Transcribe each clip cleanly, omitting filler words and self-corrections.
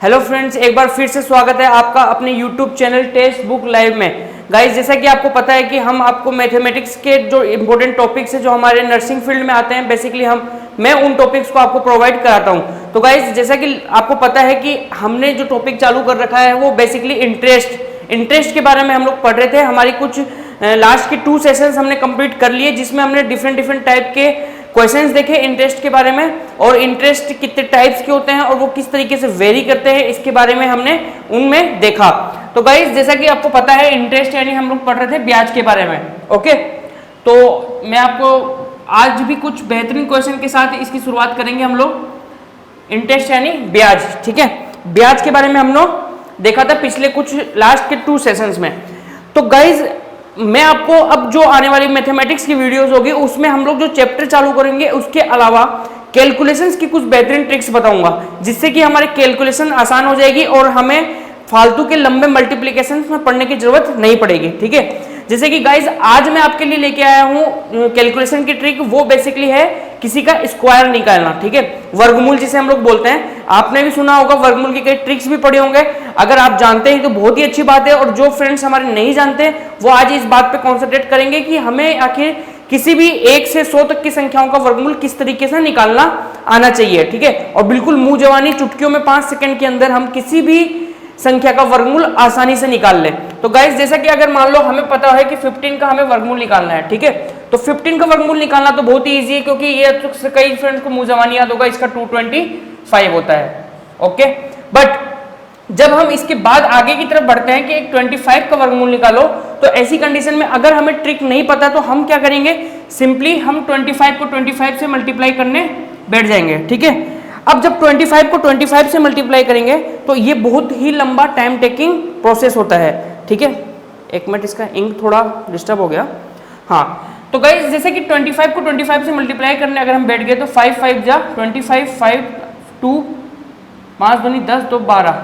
Hello friends, एक बार फिर से स्वागत है आपका अपने YouTube channel text book live में। गाइस, जैसा कि आपको पता है कि हम आपको मैथमेटिक्स के जो इंपॉर्टेंट टॉपिक्स है जो हमारे नर्सिंग फील्ड में आते हैं, बेसिकली मैं उन टॉपिक्स को आपको प्रोवाइड कराता हूं। तो गाइस, जैसा कि आपको पता है कि हमने जो टॉपिक चालू कर रखा है वो बेसिकली इंटरेस्ट के बारे में हम लोग पढ़ रहे थे। हमारी कुछ लास्ट के 2 सेशंस हमने कंप्लीट कर लिए, जिसमें हमने डिफरेंट टाइप के क्वेश्चंस देखे इंटरेस्ट के बारे में, और इंटरेस्ट कितने टाइप्स के होते हैं और वो किस तरीके से वेरी करते हैं इसके बारे में हमने उनमें देखा। तो गाइस, जैसा कि आपको पता है, इंटरेस्ट यानी हम लोग पढ़ रहे थे ब्याज के बारे में। ओके, तो मैं आपको आज भी कुछ बेहतरीन क्वेश्चन के साथ इसकी शुरुआत करेंगे हम लोग। इंटरेस्ट यानी ब्याज, ठीक है। ब्याज के बारे में हम लोग देखा था पिछले कुछ लास्ट के 2 सेशंस में। तो गाइज, मैं आपको अब जो आने वाली मैथमेटिक्स की वीडियोस होगी उसमें हम लोग जो चैप्टर चालू करेंगे उसके अलावा कैलकुलेशंस की कुछ बेहतरीन ट्रिक्स बताऊंगा, जिससे कि हमारी कैलकुलेशन आसान हो जाएगी और हमें फालतू के लंबे मल्टीप्लिकेशन में पढ़ने की जरूरत नहीं पड़ेगी, ठीक है। जैसे कि गाइज, आज मैं आपके लिए लेके आया हूं कैलकुलेशन की ट्रिक। वो बेसिकली है किसी का स्क्वायर निकालना, ठीक है, वर्गमूल जिसे हम लोग बोलते हैं। आपने भी सुना होगा, वर्गमूल की कई ट्रिक्स भी पढ़े होंगे। अगर आप जानते हैं तो बहुत ही अच्छी बात है, और जो फ्रेंड्स हमारे नहीं जानते वो आज इस बात पे कॉन्सेंट्रेट करेंगे कि हमें आखिर किसी भी 1 से 100 तक की संख्याओं का वर्गमूल किस तरीके से निकालना आना चाहिए, ठीक है। और बिल्कुल मुंह जवानी चुटकियों में 5 सेकंड के अंदर हम किसी भी संख्या का वर्गमूल आसानी से निकाल ले। तो गाइस, जैसा कि अगर मान लो हमें पता है कि 15 का हमें वर्गमूल निकालना है, ठीक है, तो 15 का वर्गमूल निकालना तो बहुत ही इजी है, क्योंकि ये तो कई फ्रेंड्स को मुंह जवानी याद होगा, इसका 225 होता है। ओके, बट जब हम इसके बाद आगे की तरफ बढ़ते हैं कि एक 25 का वर्गमूल निकालो, तो ऐसी कंडीशन में अगर हमें ट्रिक नहीं पता तो हम क्या करेंगे, सिंपली हम 25 को 25 से मल्टीप्लाई करने बैठ जाएंगे, ठीक है। अब जब 25 को 25 से मल्टीप्लाई करेंगे तो ये बहुत ही लंबा टाइम टेकिंग प्रोसेस होता है, ठीक है। एक मिनट, इसका इंक थोड़ा डिस्टर्ब हो गया। हाँ, तो गाइस, जैसे कि 25 को 25 से मल्टीप्लाई करने अगर हम बैठ गए तो 5 5 जा 25, 5 2 5 दूनी 10 2 12,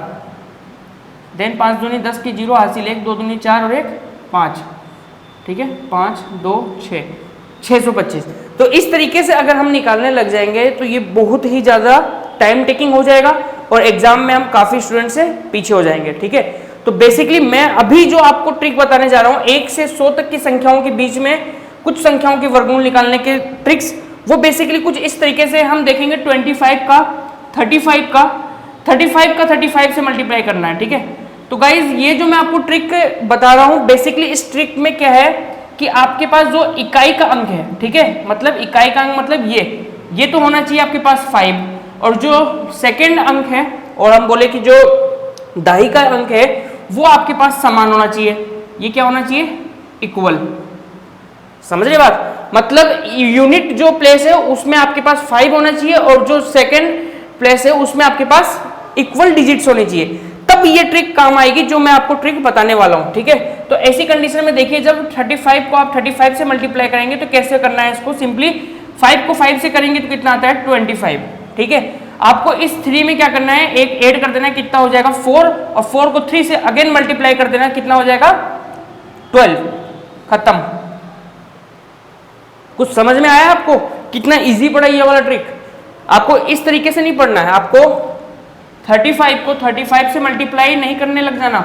देन 5 दूनी 10 की 0 हासिल 1 2 दूनी 4 और 1 5, ठीक है, 5 2 6 625। तो इस तरीके से अगर हम निकालने लग जाएंगे तो ये बहुत ही ज़्यादा टाइम टेकिंग हो जाएगा और एग्जाम में हम काफ़ी स्टूडेंट से पीछे हो जाएंगे, ठीक है। तो बेसिकली मैं अभी जो आपको ट्रिक बताने जा रहा हूँ 1 से 100 तक की संख्याओं के बीच में कुछ संख्याओं के वर्गमूल निकालने के ट्रिक्स, वो बेसिकली कुछ इस तरीके से हम देखेंगे। 25 का 35 से मल्टीप्लाई करना है, ठीक है। तो गाइज, ये जो मैं आपको ट्रिक बता रहा हूँ, बेसिकली इस ट्रिक में क्या है कि आपके पास जो इकाई का अंक है, ठीक है, मतलब इकाई का अंक मतलब ये तो होना चाहिए आपके पास 5, और जो सेकंड अंक है, और हम बोले कि जो दहाई का अंक है वो आपके पास समान होना चाहिए। ये क्या होना चाहिए, इक्वल। समझ रहे बात, मतलब यूनिट जो प्लेस है उसमें आपके पास 5 होना चाहिए, और जो सेकंड प्लेस है उसमें आपके पास इक्वल डिजिट्स होने चाहिए। तब ये ट्रिक काम आएगी जो मैं आपको ट्रिक बताने वाला हूं, ठीक है। तो ऐसी कंडीशन में देखिए, जब 35 को आप 35 से मल्टीप्लाई करेंगे तो कैसे करना है इसको, सिंपली 5 को 5 से करेंगे तो कितना आता है 25, ठीक है। आपको इस 3 में क्या करना है, एक ऐड कर देना है, कितना हो जाएगा 4, और 4 को 3 से अगेन मल्टीप्लाई कर देना, कितना हो जाएगा 12, खत्म। कुछ समझ में आया आपको, कितना इजी पड़ा ये वाला ट्रिक। आपको इस तरीके से नहीं पढ़ना है, आपको 35 को 35 से मल्टीप्लाई नहीं करने लग जाना।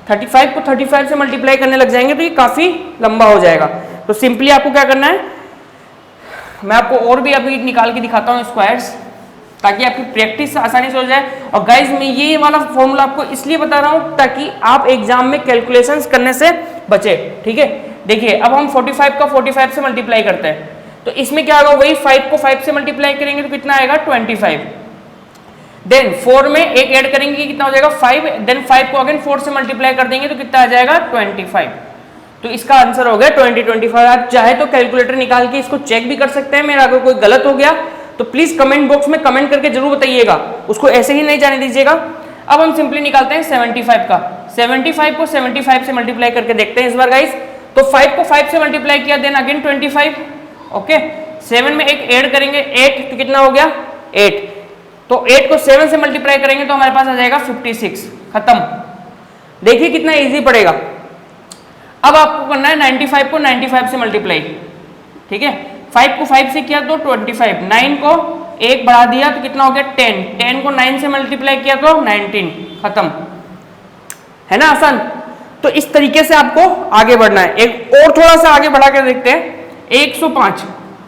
35 को 35 से मल्टीप्लाई करने लग जाएंगे तो ये काफी लंबा हो जाएगा। तो सिंपली आपको क्या करना है, मैं आपको और भी अभी निकाल के दिखाता हूँ स्क्वायर्स, ताकि आपकी प्रैक्टिस आसानी से हो जाए। और गाइज, मैं ये वाला फॉर्मूला आपको इसलिए बता रहा हूँ ताकि आप एग्जाम में कैलकुलेशंस करने से बचे, ठीक है। देखिए, अब हम 45 का 45 से मल्टीप्लाई करते हैं, तो इसमें क्या होगा, वही 5 को 5 से मल्टीप्लाई करेंगे तो कितना आएगा 25, देन 4 में एक ऐड करेंगे, कितना हो जाएगा 5, देन 5 को अगेन 4 से मल्टीप्लाई कर देंगे तो कितना आ जाएगा 25। तो इसका आंसर हो गया 25। आप चाहे तो कैलकुलेटर निकाल के इसको चेक भी कर सकते हैं। मेरा अगर कोई गलत हो गया तो प्लीज कमेंट बॉक्स में कमेंट करके जरूर बताइएगा, उसको ऐसे ही नहीं जाने दीजिएगा। अब हम सिंपली निकालते हैं 75 का। 75 को 75 से मल्टीप्लाई करके देखते हैं इस बार गाइस। तो 5 को 5 से मल्टीप्लाई किया, देन अगेन 25, ओके। 7 में एक ऐड करेंगे 8, तो कितना हो गया 8, तो 8 को 7 से मल्टीप्लाई करेंगे तो हमारे पास आ जाएगा 56, खत्म। देखिए कितना इजी पड़ेगा। अब आपको करना है 95 को 95 से मल्टीप्लाई, ठीक है। 5 को 5 से किया तो 25, 9 को एक बढ़ा दिया तो कितना हो गया 10, 10 को 9 से मल्टीप्लाई किया तो 19, खत्म, है ना आसान। तो इस तरीके से आपको आगे बढ़ना है। एक और थोड़ा सा आगे बढ़ा कर देखते हैं, 105,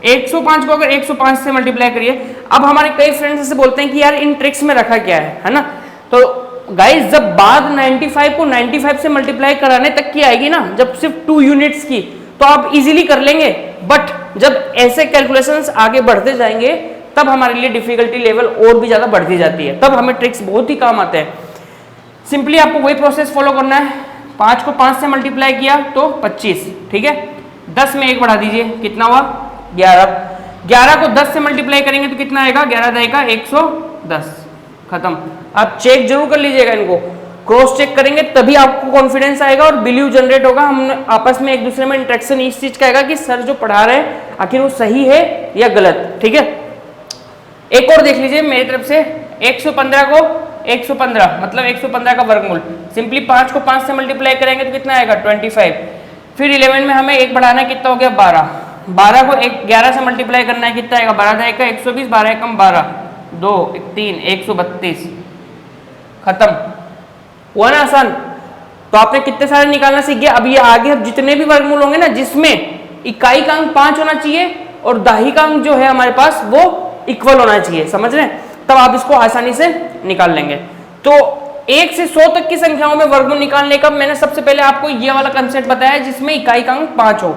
105 को अगर 105 से मल्टीप्लाई करिए। अब हमारे कई फ्रेंड्स ऐसे बोलते हैं कि यार इन ट्रिक्स में रखा क्या है ना। तो गाइस जब बात 95 को 95 से मल्टीप्लाई कराने तक की आएगी ना, जब सिर्फ 2 यूनिट्स की, तो आप इजीली कर लेंगे। बट जब ऐसे कैलकुलेशंस आगे बढ़ते जाएंगे तब हमारे लिए डिफिकल्टी लेवल और भी ज्यादा बढ़ती जाती है, तब हमें ट्रिक्स बहुत ही काम आते हैं। सिंपली आपको वही प्रोसेस फॉलो करना है। 5 को 5 से मल्टीप्लाई किया तो 25, ठीक है। 10 में 1 बढ़ा दीजिए, कितना हुआ 11, 11 को 10 से मल्टीप्लाई करेंगे तो कितना आएगा, 11 जाएगा 110, खत्म। आप चेक जरूर कर लीजिएगा, इनको क्रॉस चेक करेंगे तभी आपको कॉन्फिडेंस आएगा और बिलीव जनरेट होगा। हम आपस में एक दूसरे में इंटरेक्शन इस चीज का आएगा कि सर जो पढ़ा रहे हैं आखिर वो सही है या गलत, ठीक है। एक और देख लीजिए मेरी तरफ से, 115 को 115 मतलब 115 का वर्गमूल। सिंपली 5 को 5 से मल्टीप्लाई करेंगे तो कितना आएगा 25। फिर 11 में हमें 1 बढ़ाना है, कितना हो गया 12, 12 को 11 से मल्टीप्लाई करना है, कितना आएगा 12 जाएगा 120, 12 एकम 12, 2 3 132, खत्म, हुआ ना आसान। तो आपने कितने सारे निकालना सीख गया। अब ये आगे जितने भी वर्गमूल होंगे ना जिसमें इकाई का अंक 5 होना चाहिए और दाही का अंक जो है हमारे पास वो इक्वल होना चाहिए, समझ रहे हैं, तब आप इसको आसानी से निकाल लेंगे। तो 1 से 100 तक की संख्याओं में वर्गमूल निकालने का मैंने सबसे पहले आपको ये वाला कंसेप्ट बताया जिसमें इकाई का अंक 5 हो।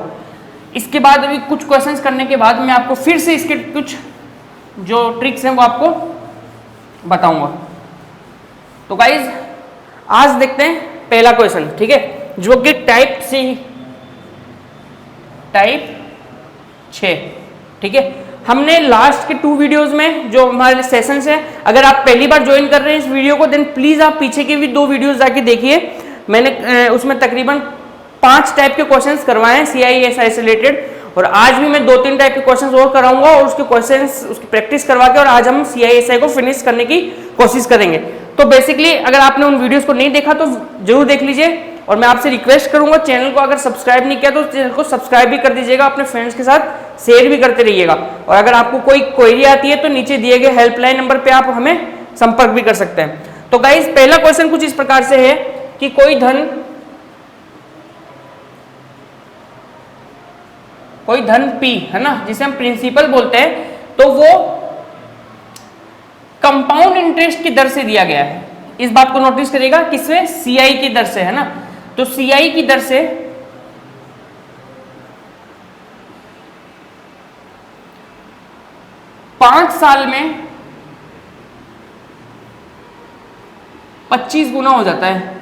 इसके बाद अभी कुछ क्वेश्चंस करने के बाद मैं आपको फिर से इसके कुछ जो ट्रिक्स हैं वो आपको बताऊंगा। तो गाइज आज देखते हैं पहला क्वेश्चन, ठीक है, जो कि टाइप 6, ठीक है। हमने लास्ट के 2 वीडियोस में जो हमारे सेशंस हैं, अगर आप पहली बार ज्वाइन कर रहे हैं इस वीडियो को, देन प्लीज आप पीछे के भी 2 वीडियोस जाके देखिए। मैंने उसमें तकरीबन 5 टाइप के क्वेश्चंस करवाए हैं CISI से रिलेटेड, और आज भी मैं 2-3 टाइप के क्वेश्चंस और कराऊंगा और उसके क्वेश्चंस उसकी प्रैक्टिस करवा के और आज हम CISI को फिनिश करने की कोशिश करेंगे। तो बेसिकली अगर आपने उन वीडियोस को नहीं देखा तो जरूर देख लीजिए, और मैं आपसे रिक्वेस्ट करूंगा चैनल को अगर सब्सक्राइब नहीं किया तो चैनल को सब्सक्राइब भी कर दीजिएगा, अपने फ्रेंड्स के साथ शेयर भी करते रहिएगा। और अगर आपको कोई क्वेरी आती है तो नीचे दिए गए हेल्पलाइन नंबर पे आप हमें संपर्क भी कर सकते हैं। तो गाइस पहला क्वेश्चन कुछ इस प्रकार से है कि कोई धन P है ना, जिसे हम प्रिंसिपल बोलते हैं, तो वो कंपाउंड इंटरेस्ट की दर से दिया गया है। इस बात को नोटिस करिएगा, किससे, CI की दर से, है ना। तो CI की दर से 5 साल में 25 गुना हो जाता है,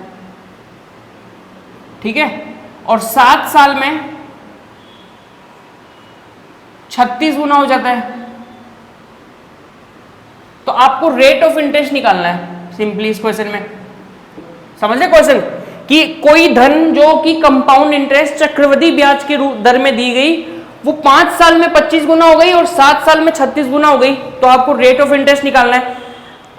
ठीक है, और 7 साल में 36 गुना हो जाता है। तो आपको रेट ऑफ इंटरेस्ट निकालना है सिंपली इस क्वेश्चन में, समझ रहे क्वेश्चन, कि कोई धन जो कि कंपाउंड इंटरेस्ट चक्रवृद्धि ब्याज के दर में दी गई वो 5 साल में 25 गुना हो गई और 7 साल में 36 गुना हो गई, तो आपको रेट ऑफ इंटरेस्ट निकालना है।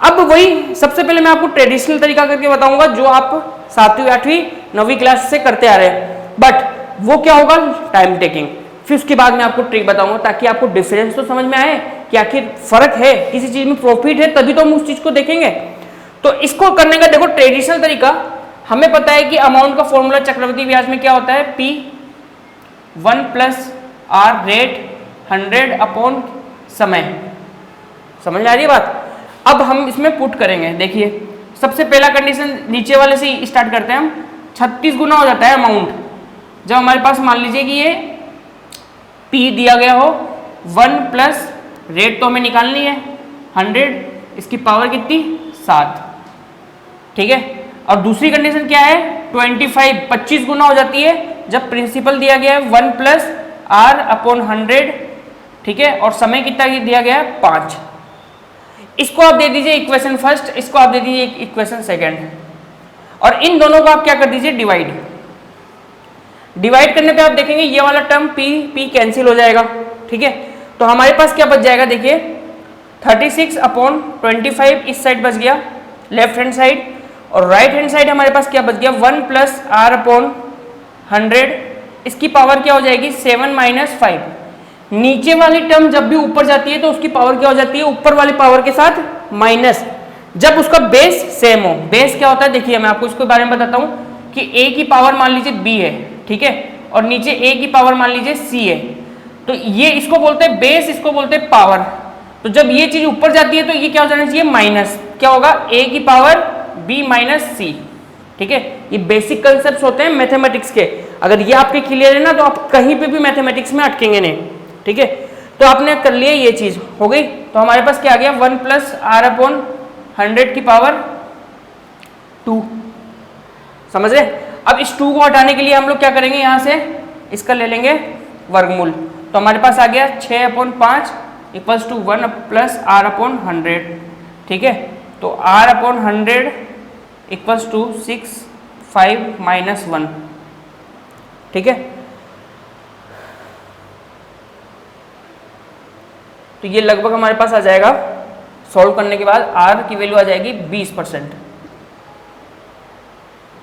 अब वही सबसे पहले मैं आपको ट्रेडिशनल तरीका करके बताऊंगा जो आप 7वीं 8वीं 9वीं क्लास से करते आ रहे हैं, बट वो क्या होगा, टाइम टेकिंग। फिर उसके बाद मैं आपको ट्रिक बताऊंगा ताकि आपको डिफरेंस तो समझ में आए कि आखिर फर्क है, किसी चीज में प्रॉफिट है तभी तो हम उस चीज को देखेंगे। तो इसको करने का देखो ट्रेडिशनल तरीका, हमें पता है कि अमाउंट का फॉर्मूला चक्रवृद्धि ब्याज में क्या होता है, P1 + R रेट 100 अपॉन समय, समझ आ रही है बात। अब हम इसमें पुट करेंगे, देखिए सबसे पहला कंडीशन नीचे वाले से स्टार्ट करते हैं हम। 36 गुना हो जाता है अमाउंट जब हमारे पास मान लीजिए कि ये P दिया गया हो, 1 + रेट तो हमें निकालनी है 100, इसकी पावर कितनी 7, ठीक है। और दूसरी कंडीशन क्या है, 25 गुना हो जाती है जब प्रिंसिपल दिया गया है 1 + R अपॉन 100, ठीक है, और समय कितना दिया गया है 5। इसको आप दे दीजिए इक्वेशन फर्स्ट, इसको आप दे दीजिए इक्वेशन सेकंड, और इन दोनों को आप क्या कर दीजिए, डिवाइड करने पे आप देखेंगे ये वाला टर्म P कैंसिल हो जाएगा, ठीक है। तो हमारे पास क्या बच जाएगा, देखिए 36 अपॉन 25 इस साइड बच गया लेफ्ट हैंड साइड, और राइट हैंड साइड हमारे पास क्या बच गया 1 + R अपॉन 100, इसकी पावर क्या हो जाएगी 7 - 5। नीचे वाली टर्म जब भी ऊपर जाती है तो उसकी पावर क्या हो जाती है, ऊपर वाली पावर के साथ माइनस, जब उसका बेस सेम हो। बेस क्या होता है, देखिए मैं आपको इसके बारे में बताता हूं कि a की पावर मान लीजिए b है, ठीक है, और नीचे a की पावर मान लीजिए c है, तो ये इसको बोलते हैं बेस, इसको बोलते हैं पावर। तो जब ये चीज ऊपर जाती है तो ये क्या हो जाना चाहिए, माइनस, क्या होगा, a की पावर b माइनस c, ठीक है। ये बेसिक कंसेप्ट होते हैं मैथमेटिक्स के, अगर ये आपके क्लियर है ना तो आप कहीं पे भी मैथमेटिक्स में अटकेंगे नहीं, ठीक है। तो आपने कर लिया, ये चीज हो गई, तो हमारे पास क्या आ गया, 1 प्लस आर अपॉन 100 की पावर 2, समझ रहे। अब इस 2 को हटाने के लिए हम लोग क्या करेंगे, यहां से इसका ले लेंगे वर्गमूल, तो हमारे पास आ गया 6 upon 5 equals to 1 plus r upon 100, ठीक है। तो आर अपॉन 100 इक्वल्स टू 6 5 माइनस 1, ठीक है। तो ये लगभग हमारे पास आ जाएगा, सॉल्व करने के बाद आर की वैल्यू आ जाएगी 20%।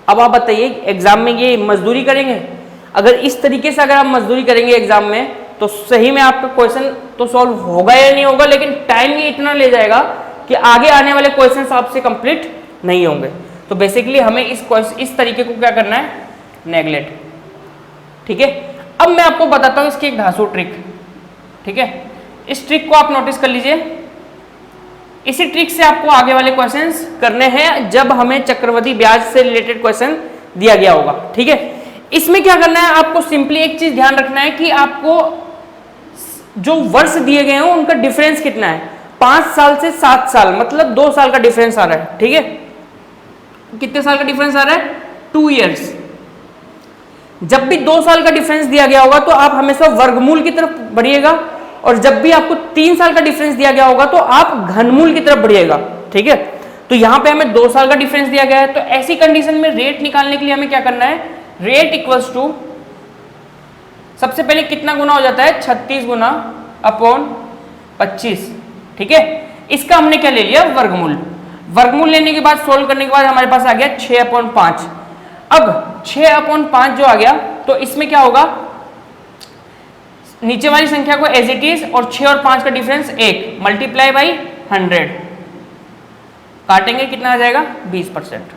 अब आप बताइए एग्जाम में ये मजदूरी करेंगे, अगर इस तरीके से अगर आप मजदूरी करेंगे एग्जाम में तो सही में आपका क्वेश्चन तो सॉल्व होगा या नहीं होगा, लेकिन टाइम ये इतना ले जाएगा कि आगे आने वाले क्वेश्चन आपसे कंप्लीट नहीं होंगे। तो बेसिकली हमें इस तरीके को क्या करना है, नेगलेक्ट, ठीक है। अब मैं आपको बताता हूं इसकी एक धांसू ट्रिक, ठीक है। इस ट्रिक को आप नोटिस कर लीजिए, इसी ट्रिक से आपको आगे वाले क्वेश्चंस करने हैं जब हमें चक्रवृद्धि ब्याज से रिलेटेड क्वेश्चन दिया गया होगा, ठीक है। इसमें क्या करना है, आपको सिंपली एक चीज ध्यान रखना है कि आपको जो वर्ष दिए गए हैं उनका डिफरेंस कितना है, 5 साल से 7 साल, मतलब 2 साल का डिफरेंस आ रहा है, ठीक है। कितने साल का डिफरेंस आ रहा है, 2 इयर्स। जब भी 2 साल का डिफरेंस दिया गया होगा तो आप हमेशा वर्गमूल की तरफ बढ़िएगा, और जब भी आपको 3 साल का डिफरेंस दिया गया होगा तो आप घनमूल की तरफ बढ़िएगा, ठीक है। तो यहां पे हमें 2 साल का डिफरेंस दिया गया है, तो ऐसी कंडीशन में रेट निकालने के लिए हमें क्या करना है, रेट इक्वल्स टू सबसे पहले कितना गुना हो जाता है, 36 गुना अपॉन 25, ठीक है। इसका हमने क्या ले लिया, वर्गमूल। वर्गमूल लेने के बाद सोल्व करने के बाद हमारे पास आ गया 6 अपॉन 5। अब 6 अपॉन 5 जो आ गया तो इसमें क्या होगा, नीचे वाली संख्या को एज इट इज और 6 और 5 का डिफरेंस 1 मल्टीप्लाई बाई 100, काटेंगे कितना आ जाएगा, 20%।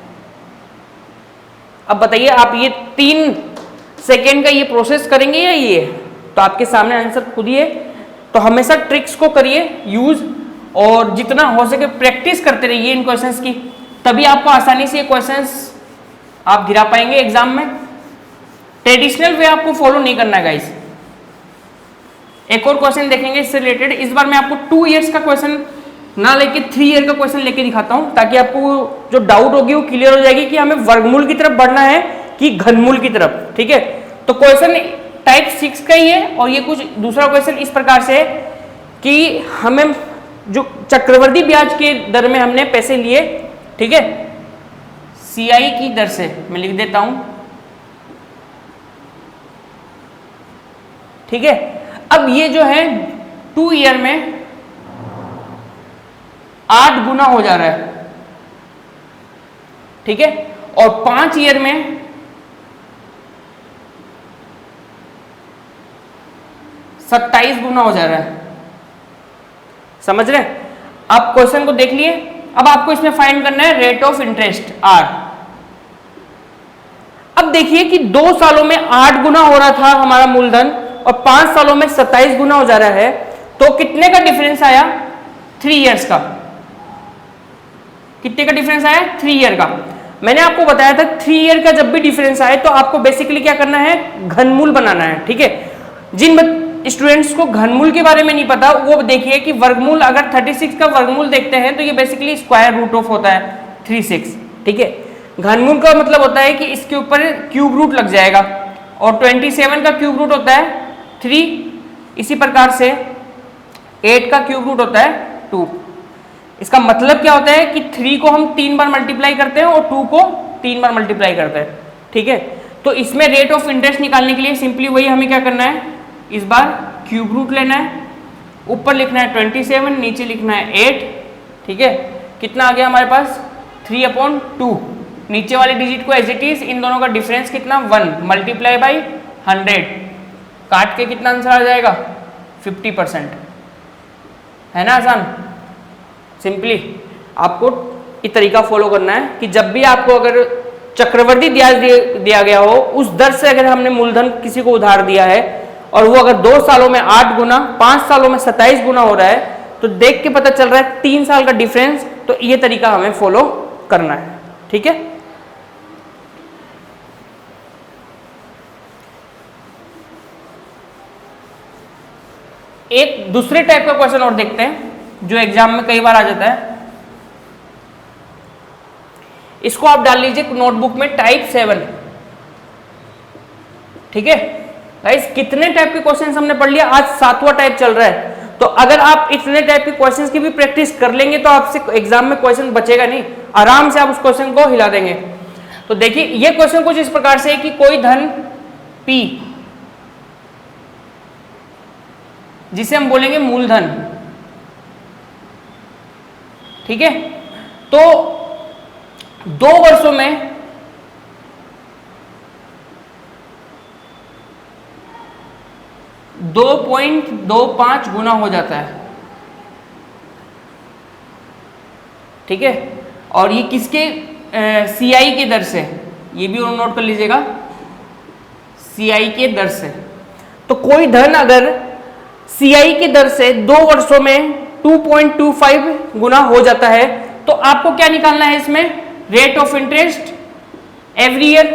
अब बताइए आप ये 3 सेकेंड का ये प्रोसेस करेंगे या ये, तो आपके सामने आंसर खुद ही है। तो हमेशा ट्रिक्स को करिए यूज, और जितना हो सके प्रैक्टिस करते रहिए इन क्वेश्चंस की, तभी आपको आसानी से ये क्वेश्चंस आप गिरा पाएंगे एग्जाम में। ट्रेडिशनल वे आपको फॉलो नहीं करना है गाइस। एक और क्वेश्चन देखेंगे इससे रिलेटेड, इस बार मैं आपको 2 इयर्स का क्वेश्चन ना लेके 3 ईयर का क्वेश्चन लेके दिखाता हूं, ताकि आपको जो डाउट होगी वो क्लियर हो जाएगी कि हमें वर्गमूल की तरफ बढ़ना है कि घनमूल की तरफ, ठीक है। तो क्वेश्चन टाइप 6 का ही है, और ये कुछ दूसरा क्वेश्चन इस प्रकार से है कि हमें जो चक्रवृद्धि ब्याज के दर में हमने पैसे लिए, ठीक है, CI की दर से, मैं लिख देता हूं, ठीक है। अब ये जो है 2 ईयर में 8 गुना हो जा रहा है, ठीक है, और 5 ईयर में 27 गुना हो जा रहा है, समझ रहे हैं। आप क्वेश्चन को देख लिए, अब आपको इसमें फाइंड करना है रेट ऑफ इंटरेस्ट R। अब देखिए कि 2 सालों में 8 गुना हो रहा था हमारा मूलधन और 5 सालों में 27 गुना हो जा रहा है, तो कितने का डिफरेंस आया, 3 इयर्स का। कितने का डिफरेंस आया, 3 ईयर का। मैंने आपको बताया था 3 ईयर का जब भी डिफरेंस आए तो आपको बेसिकली क्या करना है, घनमूल बनाना है, ठीक है। जिन स्टूडेंट्स को घनमूल के बारे में नहीं पता वो देखिए कि वर्गमूल, अगर 36 का वर्गमूल देखते हैं तो ये बेसिकली स्क्वायर रूट ऑफ होता है 36, ठीक है। घनमूल का मतलब होता है कि इसके ऊपर क्यूब रूट लग जाएगा, और 27 का क्यूब रूट होता है 3, इसी प्रकार से 8 का क्यूब रूट होता है 2। इसका मतलब क्या होता है कि 3 को हम 3 बार मल्टीप्लाई करते हैं और 2 को 3 बार मल्टीप्लाई करते हैं, ठीक है। तो इसमें रेट ऑफ इंटरेस्ट निकालने के लिए सिंपली वही हमें क्या करना है, इस बार क्यूब रूट लेना है, ऊपर लिखना है 27, नीचे लिखना है 8, ठीक है। कितना आ गया हमारे पास, 3/2, नीचे वाले डिजिट को एज इट इज, इन दोनों का डिफरेंस कितना, 1 मल्टीप्लाई बाई 100, काट के कितना आंसर आ जाएगा, 50%। है ना आसान? सिंपली आपको ये तरीका फॉलो करना है कि जब भी आपको अगर चक्रवर्ती ब्याज दिया गया हो, उस दर से अगर हमने मूलधन किसी को उधार दिया है और वो अगर 2 सालों में 8 गुना, 5 सालों में 27 गुना हो रहा है, तो देख के पता चल रहा है 3 साल का डिफरेंस, तो ये तरीका हमें फॉलो करना है। ठीक है, एक दूसरे टाइप का क्वेश्चन और देखते हैं जो एग्जाम में कई बार आ जाता है। इसको आप डाल लीजिए नोटबुक में, टाइप 7। ठीक है गाइस, कितने टाइप के क्वेश्चंस हमने पढ़ लिया, आज 7वां टाइप चल रहा है। तो अगर आप इतने टाइप के क्वेश्चंस की भी प्रैक्टिस कर लेंगे तो आपसे एग्जाम में क्वेश्चन बचेगा नहीं, आराम से आप उस क्वेश्चन को हिला देंगे। तो देखिए ये क्वेश्चन कुछ इस प्रकार से है कि कोई धन P, जिसे हम बोलेंगे मूलधन, ठीक है, तो 2 वर्षों में 2.25 गुना हो जाता है। ठीक है, और ये किसके CI के दर से, ये भी नोट कर लीजिएगा, CI के दर से। तो कोई धन अगर CI के दर से 2 वर्षों में 2.25 गुना हो जाता है, तो आपको क्या निकालना है इसमें, rate of interest every year,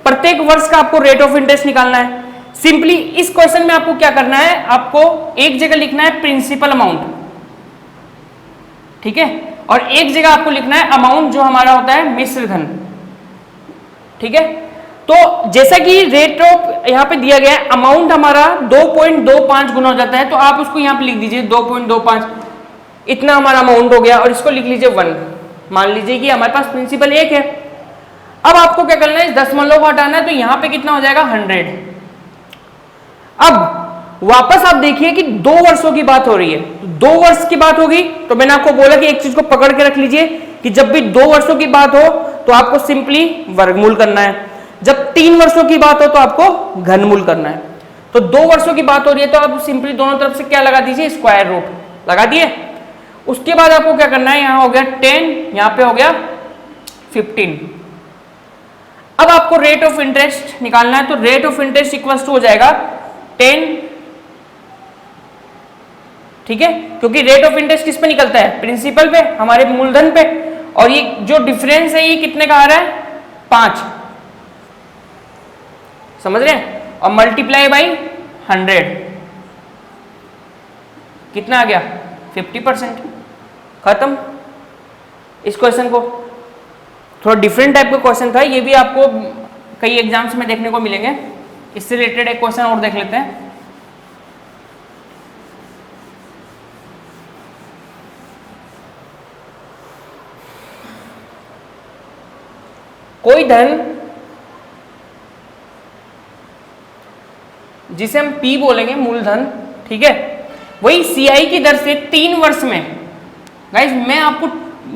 प्रत्येक वर्ष का आपको रेट ऑफ इंटरेस्ट निकालना है। सिंपली इस क्वेश्चन में आपको क्या करना है, आपको एक जगह लिखना है प्रिंसिपल अमाउंट, ठीक है, और एक जगह आपको लिखना है अमाउंट जो हमारा होता है मिश्र धन। ठीक है, तो जैसा कि रेट ऑफ यहां पे दिया गया है, अमाउंट हमारा 2.25 गुना हो जाता है, तो आप उसको यहां पे लिख दीजिए 2.25, इतना हमारा अमाउंट हो गया, और इसको लिख लीजिए 1। मान लीजिए कि हमारे पास प्रिंसिपल 1 है। अब आपको क्या करना है, इस दशमलव को हटाना है, तो यहां पे कितना हो जाएगा 100। अब वापस आप देखिए कि 2 वर्षों की बात हो रही है, 2 वर्ष की बात होगी, तो मैंने आपको बोला कि एक चीज को पकड़ के रख लीजिए कि जब भी 2 वर्षों की बात हो तो आपको सिंपली वर्गमूल करना है, जब 3 वर्षों की बात हो तो आपको घनमूल करना है। तो 2 वर्षों की बात हो रही है तो आप सिंपली दोनों तरफ से क्या लगा दीजिए, स्क्वायर रूट लगा दिए। उसके बाद आपको क्या करना है, यहां हो गया 10, यहां पे हो गया 15। अब आपको रेट ऑफ इंटरेस्ट निकालना है, तो rate of interest equal to हो जाएगा 10, ठीक है, क्योंकि रेट ऑफ इंटरेस्ट किस पे निकलता है, प्रिंसिपल पे, हमारे मूलधन पे, और ये जो डिफरेंस है ये कितने का आ रहा है, 5, समझ रहे हैं, और मल्टीप्लाई बाई 100, कितना आ गया 50%। खत्म। इस क्वेश्चन को थोड़ा डिफरेंट टाइप का क्वेश्चन था, ये भी आपको कई एग्जाम्स में देखने को मिलेंगे। इससे रिलेटेड एक क्वेश्चन और देख लेते हैं। कोई धन जिसे हम P बोलेंगे मूलधन, ठीक है, वही CI की दर से 3 वर्ष में, गाइस मैं आपको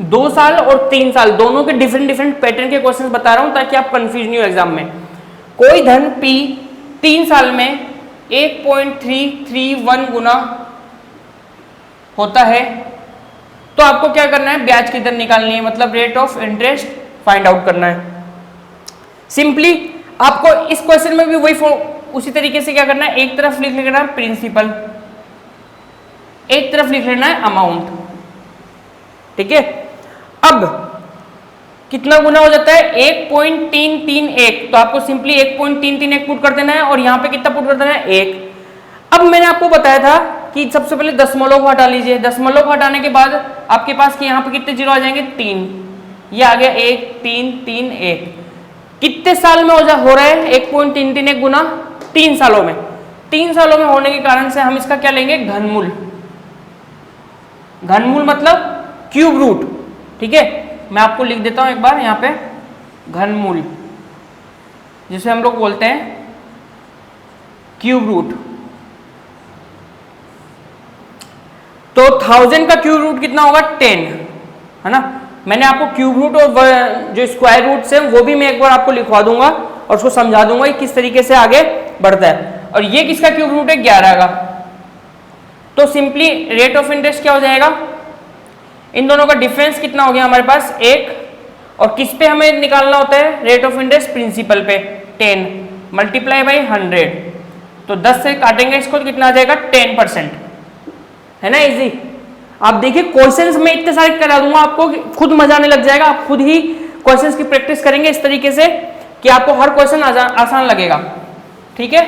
2 साल और 3 साल दोनों के डिफरेंट पैटर्न के क्वेश्चंस बता रहा हूं ताकि आप कंफ्यूज नहीं हो एग्जाम में। कोई धन P 3 साल में 1.331 गुना होता है, तो आपको क्या करना है, ब्याज की दर निकालनी है, मतलब rate of interest find out करना है। सिंपली आपको इस क्वेश्चन में भी वही उसी तरीके से क्या करना है, एक तरफ लिख लेना है प्रिंसिपल, एक तरफ लिख लेना है अमाउंट, ठीक है। अब कितना गुना हो जाता है, 1.331, तो आपको सिंपली 1.331 पुट कर देना है, और यहां पे कितना पुट कर देना है, 1। अब मैंने आपको बताया था कि सबसे पहले दशमलव को हटा लीजिए, दशमलव को हटाने के बाद आपके पास यहाँ पे कितने जीरो आ जाएंगे, 3, ये आ गया 1, 3, 3, 1। कितने साल में हो रहा है 1.331 गुना, 3 सालों में। 3 सालों में होने के कारण से हम इसका क्या लेंगे, घनमूल। घनमूल मतलब क्यूब रूट, ठीक है, मैं आपको लिख देता हूं एक बार यहां पे, घनमूल जिसे हम लोग बोलते हैं क्यूब रूट। तो 1000 का क्यूब रूट कितना होगा, 10, है ना। मैंने आपको क्यूब रूट और जो स्क्वायर रूट्स है वो भी मैं एक बार आपको लिखवा दूंगा और उसको समझा दूंगा कि किस तरीके से आगे बढ़ता है। और ये किसका क्यूब रूट है, 11 का, तो सिंपली रेट ऑफ इंटरेस्ट क्या हो जाएगा, इन दोनों का डिफरेंस कितना हो गया हमारे पास 1, और किस पे हमें निकालना होता है रेट ऑफ इंटरेस्ट, प्रिंसिपल पे 10 मल्टीप्लाई बाई 100, तो 10 से काटेंगे इसको तो कितना आ जाएगा 10%, है ना इजी। आप देखिए क्वेश्चंस में इतने सारे करा दूंगा आपको खुद मजा आने लग जाएगा, आप खुद ही क्वेश्चंस की प्रैक्टिस करेंगे इस तरीके से कि आपको हर क्वेश्चन आसान लगेगा, ठीक है।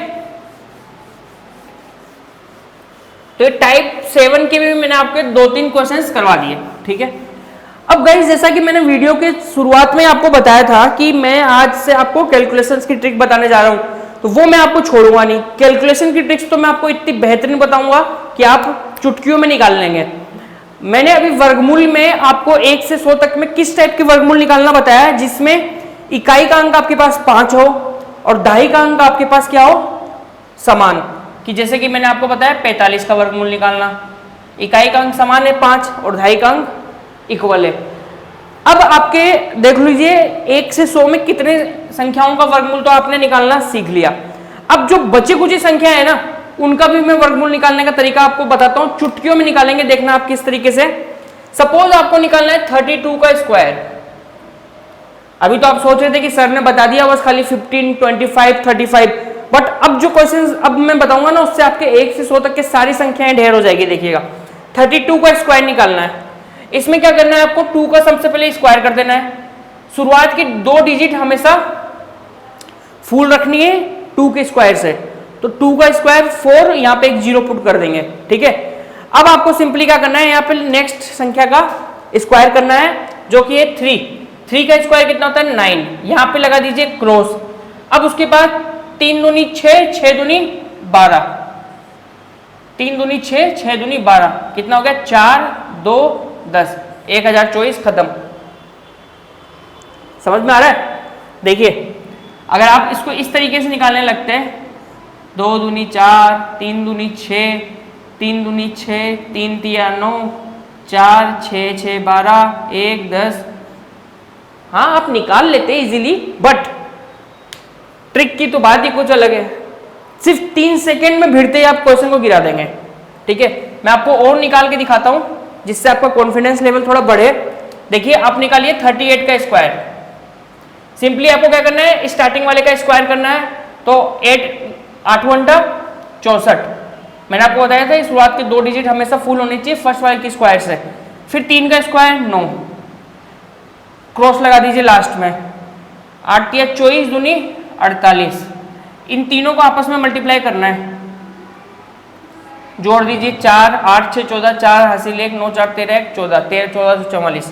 तो ये टाइप 7 के भी मैंने आपके 2-3 क्वेश्चंस करवा दिए, ठीक है। अब गाइस जैसा कि मैंने वीडियो के शुरुआत में आपको बताया था कि मैं आज से आपको कैलकुलेशंस की ट्रिक बताने जा रहा हूं, तो वो मैं आपको छोड़ूंगा नहीं। कैलकुलेशन की ट्रिक्स तो मैं आपको इतनी बेहतरीन बताऊंगा कि आप चुटकियों में निकाल लेंगे। मैंने अभी वर्गमूल में आपको 1 से 100 तक में किस टाइप के वर्गमूल निकालना बताया है, जिसमें इकाई का अंक आपके पास 5 हो और दहाई का अंक आपके पास क्या हो, समान। कि जैसे कि मैंने आपको बताया 45 का वर्गमूल निकालना, इकाई का अंक समान है 5 और दहाई का अंक इक्वल है। अब आपके देख लीजिए 1 से 100 में कितने संख्याओं का वर्गमूल तो आपने निकालना सीख लिया। अब जो बचे कुछ संख्या है ना, उनका भी मैं वर्गमूल निकालने का तरीका आपको बताता हूं, चुटकियों में निकालेंगे, देखना आप किस तरीके से। सपोज आपको निकालना है 32 का स्क्वायर। अभी तो आप सोच रहे थे कि सर ने बता दिया बस खाली 15, 25, 35, बट अब जो क्वेश्चन अब मैं बताऊंगा ना उससे आपके 1 से 100 तक के सारी संख्याएं ढेर हो जाएगी। देखिएगा 32 का स्क्वायर निकालना है, इसमें क्या करना है आपको 2 का सबसे पहले स्क्वायर कर देना है। शुरुआत की 2 डिजिट हमेशा फुल रखनी है 2 के स्क्वायर से, तो 2 का स्क्वायर 4, यहाँ पे एक 0 पुट कर देंगे, ठीक है। अब आपको सिंपली क्या करना है, यहाँ पे नेक्स्ट संख्या का स्क्वायर करना है जो कि है 3 का स्क्वायर कितना होता है 9, यहाँ पे लगा दीजिए क्रॉस। अब उसके बाद 3 दूनी 6, 6 दूनी 12, 3 दूनी 6, 6 दूनी 12, कितना हो गया 4, 2, 10, 1024 खत्म। समझ में आ रहा है? देखिए अगर आप इसको इस तरीके से निकालने लगते हैं, 2 दूनी 4, 3 दूनी 6, 3 दूनी 6, 3 तिया 9, 4, 6, 6 12, 1 10, हाँ आप निकाल लेते इजीली, बट ट्रिक की तो बात ही कुछ अलग है। सिर्फ 3 सेकेंड में भिड़ते ही आप क्वेश्चन को गिरा देंगे, ठीक है। मैं आपको और निकाल के दिखाता हूं जिससे आपका कॉन्फिडेंस लेवल थोड़ा बढ़े। देखिए आप निकालिए 38 का स्क्वायर। सिंपली आपको क्या करना है, स्टार्टिंग वाले का स्क्वायर करना है, तो 8 घंटा 64। मैंने आपको बताया था शुरुआत के 2 डिजिट हमेशा फुल होनी चाहिए फर्स्ट वाले के स्क्वायर से। फिर 3 का स्क्वायर 9, क्रॉस लगा दीजिए लास्ट में, 8 या 24 दूनी 48। इन तीनों को आपस में मल्टीप्लाई करना है, जोड़ दीजिए 4, 8, 6, 14, 4 हासिल 1, 9, 4, 13, 1, 14, 13, 14, 44।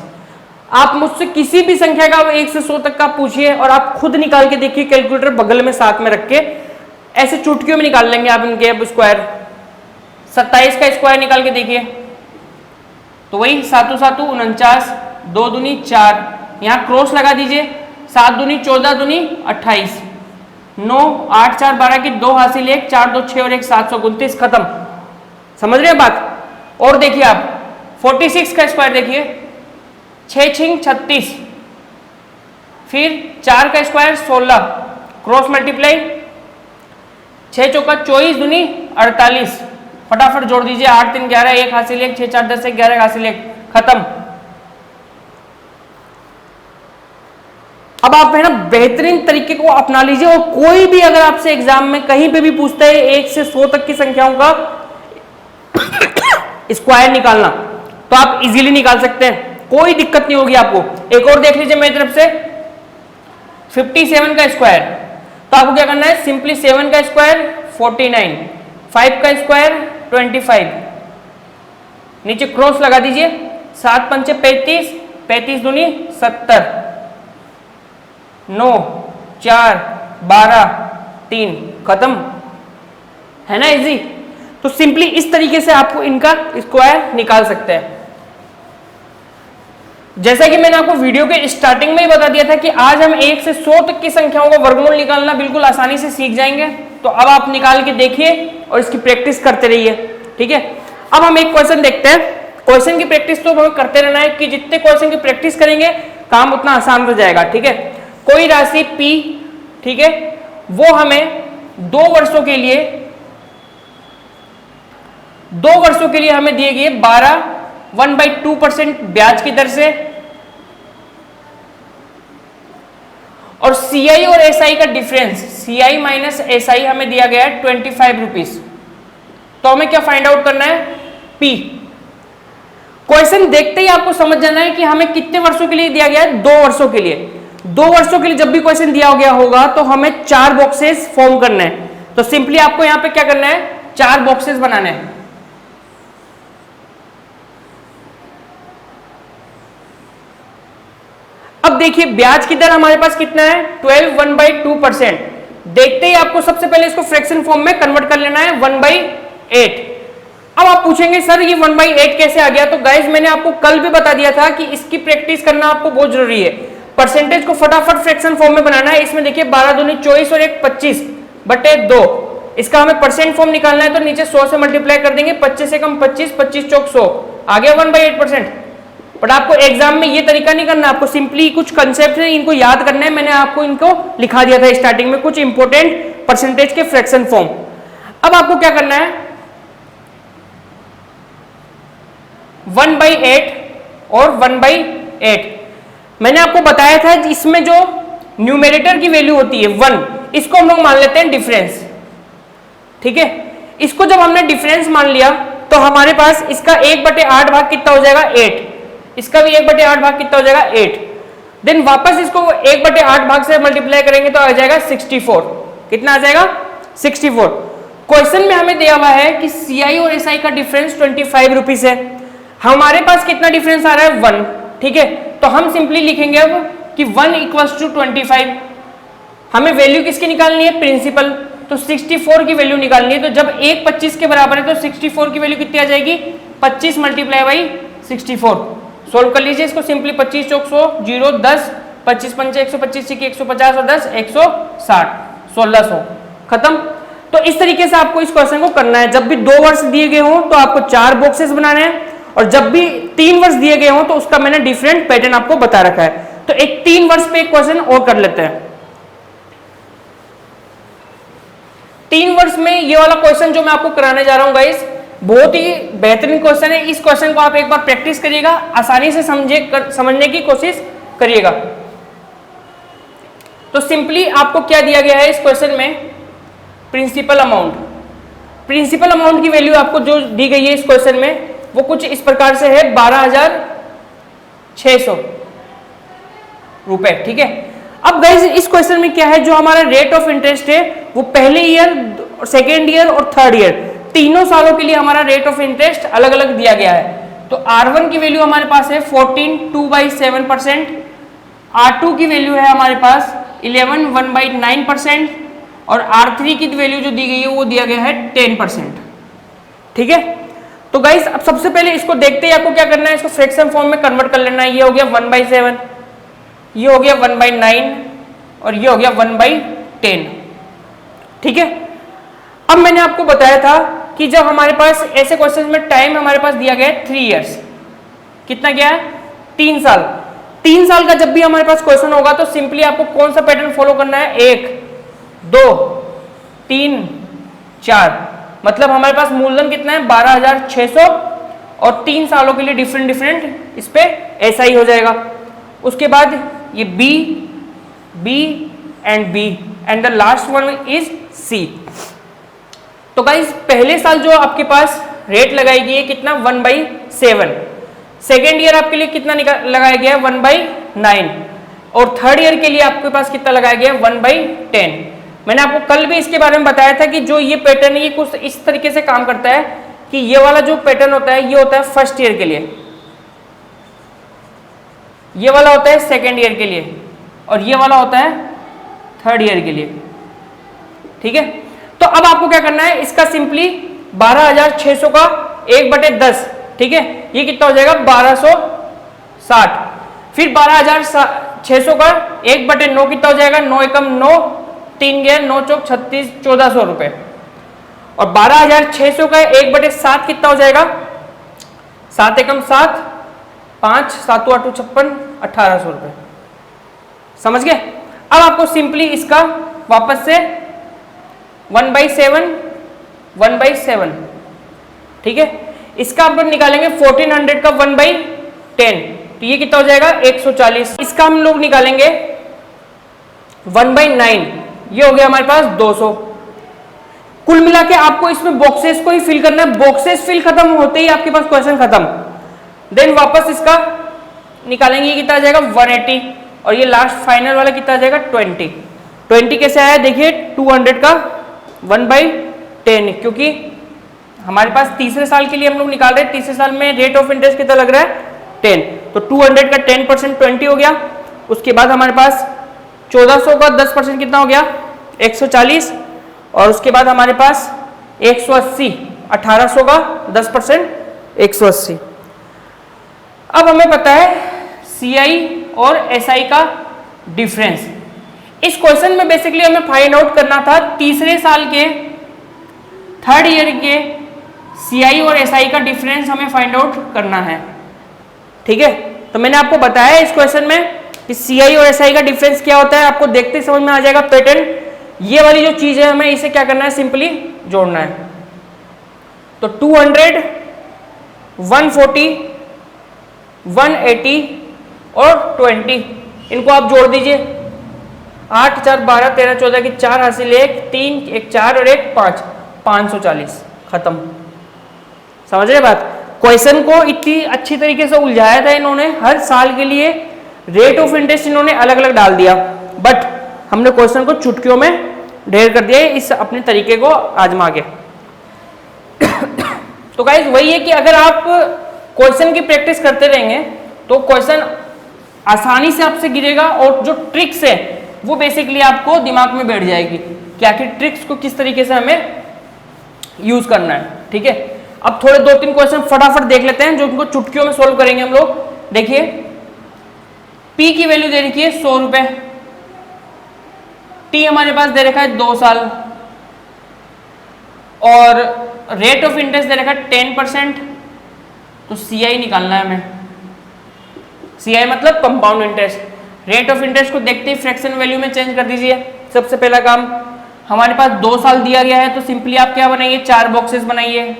आप मुझसे किसी भी संख्या का 1 से 100 तक का पूछिए और आप खुद निकाल के देखिए, कैलकुलेटर बगल में साथ में रख के ऐसे चुटकियों में निकाल लेंगे आप इनके स्क्वायर। 27 का स्क्वायर निकाल के देखिए, तो वही 7 7 49, 2 दूनी 4, यहाँ क्रॉस लगा दीजिए, 7 दूनी 14 दूनी 28, 9, 8, 4, 12 की 2 हासिल 1, 4, 2, 6 और 1, 729 खत्म। समझ रहे हैं बात? और देखिए आप 46 का स्क्वायर देखिए, 6 छिंग 36, फिर 4 का स्क्वायर 16, क्रॉस मल्टीप्लाई, 6 चौका 24 दूनी 48, फटाफट जोड़ दीजिए, 8 3 11, 1 हासिल 1, 6 4 10 1, 11 हासिल 1, खत्म। अब आप है ना बेहतरीन तरीके को अपना लीजिए, और कोई भी अगर आपसे एग्जाम में कहीं पे भी पूछता है 1 से 100 तक की संख्याओं का स्क्वायर निकालना, तो आप इजीली निकाल सकते हैं, कोई दिक्कत नहीं होगी आपको। एक और देख लीजिए मेरी तरफ से, 57 का स्क्वायर, तो आपको क्या करना है, सिंपली 7 का स्क्वायर 49, 5 का स्क्वायर 25, नीचे क्रॉस लगा दीजिए, 7 पंचे 35, 35 दूनी 70, 9, 4, 12, 3, खत्म, है ना इजी। तो सिंपली इस तरीके से आपको इनका स्क्वायर निकाल सकते हैं। जैसा कि मैंने आपको वीडियो के स्टार्टिंग में ही बता दिया था कि आज हम 1 से 100 तक की संख्याओं का वर्गमूल निकालना बिल्कुल आसानी से सीख जाएंगे। तो अब आप निकाल के देखिए और इसकी प्रैक्टिस करते रहिए, ठीक है। अब हम एक क्वेश्चन देखते हैं। क्वेश्चन की प्रैक्टिस तो हमें करते रहना है कि जितने क्वेश्चन की प्रैक्टिस करेंगे काम उतना आसान हो जाएगा, ठीक है। कोई राशि P, ठीक है, वो हमें 2 वर्षों के लिए 2 वर्षों के लिए हमें दिए गए 1/2% ब्याज की दर से, और सीआई और एसआई का डिफरेंस, सीआई माइनस एसआई हमें दिया गया है 25 रुपीज। तो हमें क्या फाइंड आउट करना है, पी। क्वेश्चन देखते ही आपको समझ जाना है कि हमें कितने वर्षों के लिए दिया गया है, 2 वर्षों के लिए। 2 वर्षों के लिए जब भी क्वेश्चन दिया गया होगा तो हमें 4 बॉक्सेस फॉर्म करने हैं। तो सिंपली आपको यहां पे क्या करना है, 4 बॉक्सेस बनाने हैं। अब देखिए ब्याज की दर हमारे पास कितना है, 12 1/2%। देखते ही आपको सबसे पहले इसको फ्रैक्शन फॉर्म में कन्वर्ट कर लेना है 1/8। अब आप पूछेंगे सर ये 1/8 कैसे आ गया, तो गाइज मैंने आपको कल भी बता दिया था कि इसकी प्रैक्टिस करना आपको बहुत जरूरी है। परसेंटेज को फटाफट फ्रैक्शन फॉर्म में बनाना है। इसमें देखिए 12 दूनी 24 और 1 25/2। इसका हमें परसेंट फॉर्म निकालना है, तो नीचे 100 से मल्टीप्लाई कर देंगे, 25 से कम 25, 25 चौक 100, आ गया 1/8%। बट आपको एग्जाम में ये तरीका नहीं करना, आपको सिंपली कुछ कंसेप्ट है इनको याद करना है। मैंने आपको इनको लिखा दिया था स्टार्टिंग में, कुछ इंपॉर्टेंट परसेंटेज के फ्रैक्शन फॉर्म। अब आपको क्या करना है, 1/8 और 1/8 मैंने आपको बताया था, इसमें जो न्यूमेरेटर की वैल्यू होती है 1, इसको हम लोग मान लेते हैं डिफरेंस। ठीक है, इसको जब हमने डिफरेंस मान लिया तो हमारे पास इसका 1/8 भाग कितना हो जाएगा, 8। इसका भी 1/8 भाग कितना हो जाएगा, 8। देन वापस इसको 1/8 भाग से मल्टीप्लाई करेंगे तो आ जाएगा 64। कितना आ जाएगा, 64। क्वेश्चन में हमें दिया हुआ है कि सीआई और एसआई का डिफरेंस 25 रुपीज है। हमारे पास कितना डिफरेंस आ रहा है, 1। ठीक है, तो हम सिंपली लिखेंगे अब कि 1 = 25। हमें वैल्यू किसकी निकालनी है, प्रिंसिपल। तो 64 की वैल्यू निकालनी है। तो जब 1 25 के बराबर है तो 64 की वैल्यू कितनी आ जाएगी, 25 × 64। सोल्व कर लीजिए इसको सिंपली, 25 चौक 100, 0 10, 25 पंचे 125, 150 और 10 160, 1600, खत्म। तो इस तरीके से आपको इस क्वेश्चन को करना है। जब भी 2 वर्ष दिए गए हों तो आपको 4 बॉक्सेस बनाने हैं, और जब भी 3 वर्ष दिए गए हों तो उसका मैंने डिफरेंट पैटर्न आपको बता रखा है। तो एक 3 वर्ष पे एक क्वेश्चन और कर लेते हैं। 3 वर्ष में ये वाला क्वेश्चन जो मैं आपको कराने जा रहा हूं गाइस, बहुत ही बेहतरीन क्वेश्चन है। इस क्वेश्चन को आप एक बार प्रैक्टिस करिएगा, आसानी से समझने की कोशिश करिएगा। तो सिंपली आपको क्या दिया गया है इस क्वेश्चन में, प्रिंसिपल अमाउंट। प्रिंसिपल अमाउंट की वैल्यू आपको जो दी गई है इस क्वेश्चन में वो कुछ इस प्रकार से है, 12,600 रुपए। ठीक है, अब गाइस इस क्वेश्चन में क्या है, जो हमारा रेट ऑफ इंटरेस्ट है वो पहले ईयर, सेकेंड ईयर और थर्ड ईयर तीनों सालों के लिए हमारा रेट ऑफ इंटरेस्ट अलग अलग दिया गया है। तो R1 की वैल्यू हमारे पास है 14 2/7%, R2 की वैल्यू है हमारे पास 11 1/9%, और R3 की वैल्यू जो दी गई है वो दिया गया है 10%। ठीक है, तो गाइस अब सबसे पहले इसको देखते ही आपको क्या करना है, इसको फ्रैक्शन फॉर्म में कन्वर्ट कर लेना है। ये हो गया 1/7, ये हो गया 1/9 और ये हो गया 1/10। ठीक है, अब मैंने आपको बताया था कि जब हमारे पास ऐसे क्वेश्चन में टाइम हमारे पास दिया गया है 3 इयर्स, कितना गया है, 3 साल। 3 साल का जब भी हमारे पास क्वेश्चन होगा तो सिंपली आपको कौन सा पैटर्न फॉलो करना है, 1 2 3 4, मतलब हमारे पास मूलधन कितना है 12,600, और 3 सालों के लिए डिफरेंट इस पे ऐसा ही हो जाएगा। उसके बाद ये B and B and the last one is C. तो गाइस पहले साल जो आपके पास रेट लगाई गई है कितना, 1/7। सेकेंड ईयर आपके लिए कितना लगाया गया है, 1/9, और थर्ड ईयर के लिए आपके पास कितना लगाया गया है, 1/10। मैंने आपको कल भी इसके बारे में बताया था कि जो ये पैटर्न है ये कुछ इस तरीके से काम करता है कि ये वाला जो पैटर्न होता है ये होता है फर्स्ट ईयर के लिए, ये वाला होता है सेकेंड ईयर के लिए, और ये वाला होता है थर्ड ईयर के लिए। ठीक है, तो अब आपको क्या करना है, इसका सिंपली 12,600 का 1/10, ठीक है, ये कितना हो जाएगा 1260। फिर 12,600 का 1/9 कितना हो जाएगा, 9 एकम 9, 3 गया 9 चौक 36, 1400 रुपए। और 12,600 का 1/7 कितना हो जाएगा, 7 एकम 7, 5 7 8 56, 1800 रुपए। समझ गए। अब आपको सिंपली इसका वापस से 1/7 ठीक है। इसका हम लोग निकालेंगे 1400 का 1/10, तो ये कितना हो जाएगा 140। इसका हम लोग निकालेंगे 1/9, ये हो गया हमारे पास 200। कुल मिला के आपको इसमें बॉक्सेस को ही फिल करना है, बॉक्सेस फिल खत्म होते ही आपके पास क्वेश्चन खत्म। देन वापस इसका निकालेंगे, कितना आ जाएगा 180, और ये लास्ट फाइनल वाला कितना आ जाएगा 20 कैसे आया देखिए 200 का 1/10, क्योंकि हमारे पास तीसरे साल के लिए हम लोग निकाल रहे हैं, तीसरे साल में रेट ऑफ इंटरेस्ट कितना लग रहा है 10, तो 200 का 10% 20 हो गया। उसके बाद हमारे पास 1400 का 10% कितना हो गया 140, और उसके बाद हमारे पास 180, 1800 का 10% 180। अब हमें पता है CI और SI का डिफरेंस। इस क्वेश्चन में बेसिकली हमें फाइंड आउट करना था तीसरे साल के थर्ड ईयर के CI और SI का डिफरेंस हमें फाइंड आउट करना है, ठीक है। तो मैंने आपको बताया इस क्वेश्चन में कि CI और SI का डिफरेंस क्या होता है, आपको देखते समझ में आ जाएगा पैटर्न। ये वाली जो चीज है हमें इसे क्या करना है, सिंपली जोड़ना है। तो 200, 140, 180 और 20, इनको आप जोड़ दीजिए। 8 4 12 13 14 की 4 हासिल, 1 3 1 4 और 1 5, 540 खत्म। समझ रहे बात? क्वेश्चन को इतनी अच्छी तरीके से उलझाया था इन्होंने, हर साल के लिए रेट ऑफ इंटरेस्ट इन्होंने अलग अलग डाल दिया, बट हमने क्वेश्चन को चुटकियों में ढेर कर दिया इस अपने तरीके को आजमा के। तो गाइस वही है कि अगर आप क्वेश्चन की प्रैक्टिस करते रहेंगे तो क्वेश्चन आसानी से आपसे गिरेगा, और जो ट्रिक्स है वो बेसिकली आपको दिमाग में बैठ जाएगी कि आखिर ट्रिक्स को किस तरीके से हमें यूज करना है, ठीक है। अब थोड़े 2-3 क्वेश्चन फटाफट देख लेते हैं जो इनको चुटकियों में सोल्व करेंगे हम लोग। देखिए P की वैल्यू दे रखी है 100 रुपए, T हमारे पास दे रखा है 2 साल, और रेट ऑफ इंटरेस्ट दे रखा है 10%। तो CI निकालना है हमें। CI मतलब compound interest. Rate of interest को देखते ही फ्रैक्शन वैल्यू में चेंज कर दीजिए। सबसे पहला काम, हमारे पास 2 साल दिया गया है तो सिंपली आप क्या बनाइए, 4 बॉक्सेस बनाइए,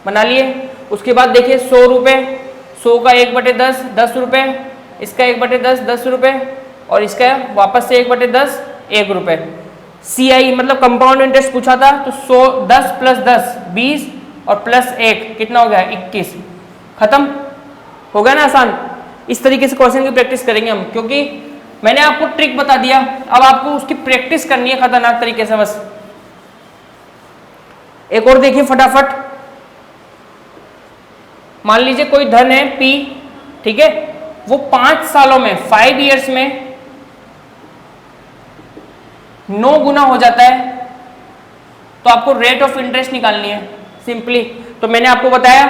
बना लिए। उसके बाद देखिए 100 रुपए, 100 का 1/10 10 रुपए, इसका 1/10 10 रुपए, और इसका वापस से 1/10 1 रुपए। CI मतलब कंपाउंड इंटरेस्ट पूछा था, तो 100 10 + 10 20, और +1 कितना हो गया 21। खत्म हो गया ना, आसान। इस तरीके से क्वेश्चन की प्रैक्टिस करेंगे हम, क्योंकि मैंने आपको ट्रिक बता दिया, अब आपको उसकी प्रैक्टिस करनी है खतरनाक तरीके से बस। एक और देखिए फटाफट, मान लीजिए कोई धन है P, ठीक है, वो 5 सालों में 5 इयर्स में 9 गुना हो जाता है, तो आपको रेट ऑफ इंटरेस्ट निकालनी है सिंपली। तो मैंने आपको बताया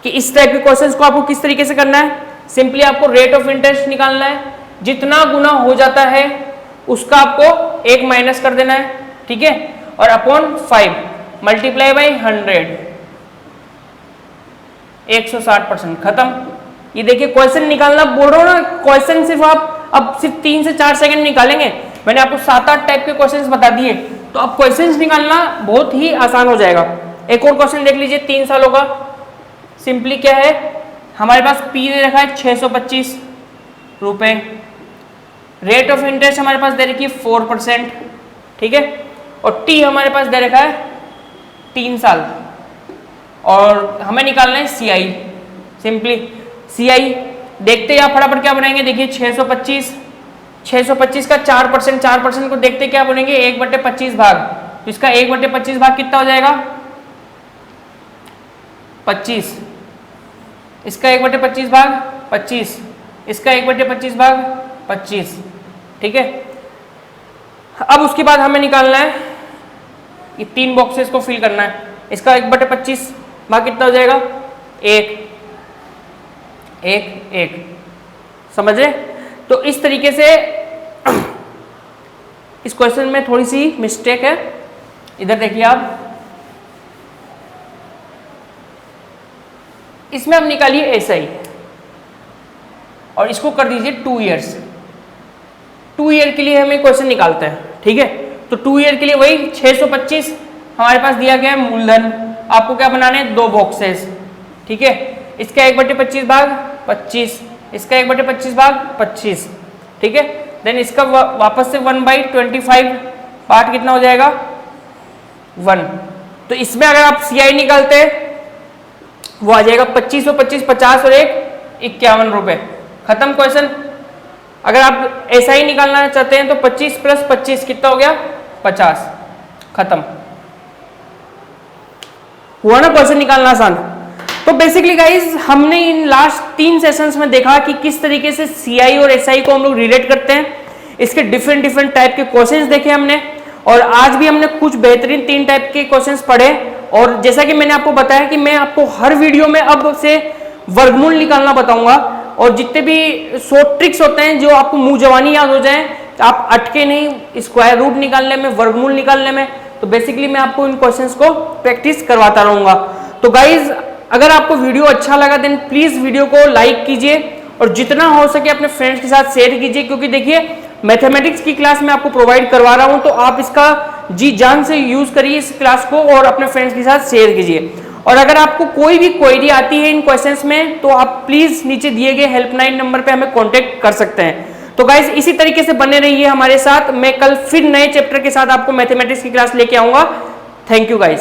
कि इस टाइप के क्वेश्चंस को आपको किस तरीके से करना है, सिंपली आपको रेट ऑफ इंटरेस्ट निकालना है, जितना गुना हो जाता है उसका आपको 1 माइनस कर देना है, ठीक है, और अपॉन 5 मल्टीप्लाई बाई 100, 160%। खत्म। ये देखिए क्वेश्चन निकालना बोल रहा हूं ना, क्वेश्चन सिर्फ आप अब सिर्फ 3 से 4 सेकंड निकालेंगे। मैंने आपको 7-8 टाइप के क्वेश्चंस बता दिए, तो अब क्वेश्चंस निकालना बहुत ही आसान हो जाएगा। एक और क्वेश्चन देख लीजिए 3 सालों का। सिंपली क्या है, हमारे पास P दे रखा है 625 रुपए, रेट ऑफ इंटरेस्ट हमारे पास दे रखी है 4%, ठीक है, और T हमारे पास दे रखा है 3 साल, और हमें निकालना है CI। सिंपली CI देखते ही आप फटाफट क्या बनाएंगे, देखिए 625 का 4%, 4% को देखते क्या बनेंगे 1/25 भाग, तो इसका 1/25 भाग कितना हो जाएगा 25, इसका 1/25 भाग 25, इसका 1/25 भाग 25, ठीक है। अब उसके बाद हमें निकालना है, ये 3 बॉक्सेस को फिल करना है, इसका 1/25 भाग कितना हो जाएगा 1 1 1। समझ रहे? तो इस तरीके से इस क्वेश्चन में थोड़ी सी मिस्टेक है, इधर देखिए आप, इसमें हम निकालिए SI और इसको कर दीजिए 2 इयर्स। 2 ईयर के लिए हमें क्वेश्चन निकालते हैं, ठीक है। तो 2 ईयर के लिए वही 625 हमारे पास दिया गया है मूलधन, आपको क्या बनाने हैं, 2 बॉक्सेस, ठीक है। इसका 1/25 भाग 25, इसका 1/25 भाग 25, ठीक है। देन इसका वापस से 1/25 पार्ट कितना हो जाएगा, 1। तो इसमें अगर आप CI निकालते हैं वो आ जाएगा 25 और 25 50 और 1 51 रुपए, खत्म क्वेश्चन। अगर आप ऐसा ही निकालना चाहते हैं तो 25 + 25 कितना हो गया, 50, खत्म। हुआ ना क्वेश्चन निकालना आसान। तो बेसिकली गाइज हमने इन लास्ट 3 सेशंस में देखा कि किस तरीके से CI और SI को हम लोग रिलेट करते हैं, इसके डिफरेंट टाइप के क्वेश्चंस देखे हमने, और आज भी हमने कुछ बेहतरीन 3 टाइप के क्वेश्चंस पढ़े। और जैसा कि मैंने आपको बताया कि मैं आपको हर वीडियो में अब से वर्गमूल निकालना बताऊंगा, और जितने भी शॉर्ट ट्रिक्स होते हैं जो आपको मुंह जवानी याद हो जाए, आप अटके नहीं स्क्वायर रूट निकालने में, वर्गमूल निकालने में। तो बेसिकली मैं आपको इन क्वेश्चंस को प्रैक्टिस करवाता रहूंगा। तो गाइज अगर आपको वीडियो अच्छा लगा देन प्लीज वीडियो को लाइक कीजिए और जितना हो सके अपने फ्रेंड्स के साथ शेयर कीजिए, क्योंकि देखिए मैथमेटिक्स की क्लास मैं आपको प्रोवाइड करवा रहा हूं, तो आप इसका जी जान से यूज करिए इस क्लास को और अपने फ्रेंड्स के साथ शेयर कीजिए। और अगर आपको कोई भी क्वेरी आती है इन क्वेश्चंस में तो आप प्लीज नीचे दिए गए हेल्पलाइन नंबर पे हमें कांटेक्ट कर सकते हैं। तो गाइज इसी तरीके से बने रहिए हमारे साथ, मैं कल फिर नए चैप्टर के साथ आपको मैथमेटिक्स की क्लास लेके आऊंगा। Thank you guys.